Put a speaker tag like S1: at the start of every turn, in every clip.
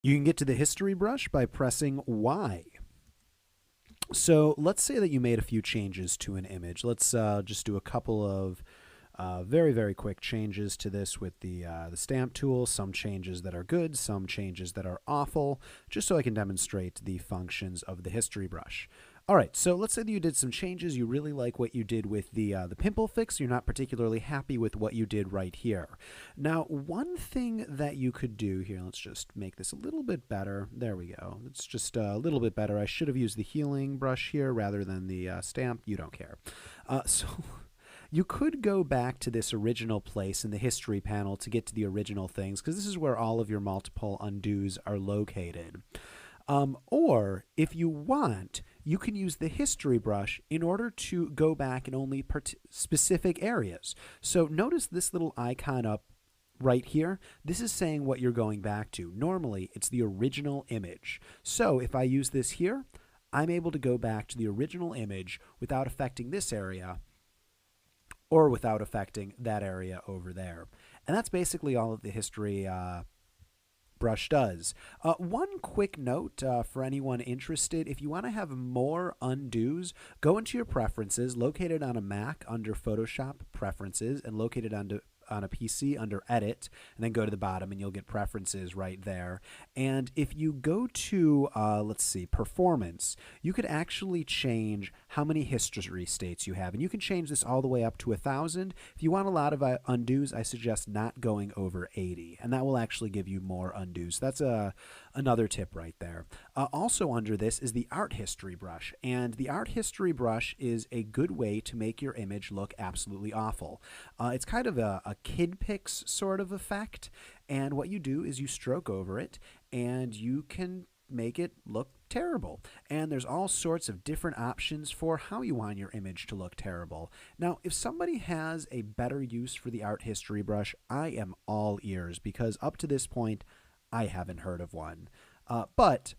S1: You can get to the history brush by pressing Y. So let's say that you made a few changes to an image. Let's just do a couple of very, very quick changes to this with the stamp tool. Some changes that are good, some changes that are awful, just so I can demonstrate the functions of the history brush. All right, so let's say that you did some changes. You really like what you did with the pimple fix. You're not particularly happy with what you did right here. Now, one thing that you could do here, let's just make this a little bit better. There we go. It's just a little bit better. I should have used the healing brush here rather than the stamp. You don't care. So you could go back to this original place in the history panel to get to the original things, because this is where all of your multiple undos are located. Or if you want, you can use the history brush in order to go back in only specific areas. So notice this little icon up right here. This is saying what you're going back to. Normally, it's the original image. So if I use this here, I'm able to go back to the original image without affecting this area or without affecting that area over there. And that's basically all of the history brush does. One quick note for anyone interested: if you want to have more undos, go into your preferences, located on a Mac under Photoshop Preferences, and located on a PC under Edit, and then go to the bottom and you'll get Preferences right there. And if you go to, let's see, Performance, you could actually change how many history states you have. And you can change this all the way up to 1,000. If you want a lot of undos, I suggest not going over 80. And that will actually give you more undos. That's another tip right there. Also under this is the Art History brush. And the Art History brush is a good way to make your image look absolutely awful. It's kind of a kid picks sort of effect, and what you do is you stroke over it and you can make it look terrible. And there's all sorts of different options for how you want your image to look terrible. Now, if somebody has a better use for the Art History brush, I am all ears, because up to this point I haven't heard of one. But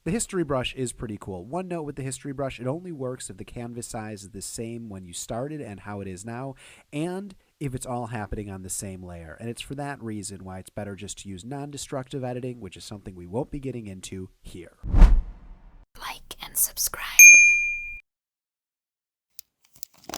S1: the history brush is pretty cool. One note with the history brush: it only works if the canvas size is the same when you started and how it is now, and if it's all happening on the same layer. And it's for that reason why it's better just to use non-destructive editing, which is something we won't be getting into here.
S2: Like and subscribe.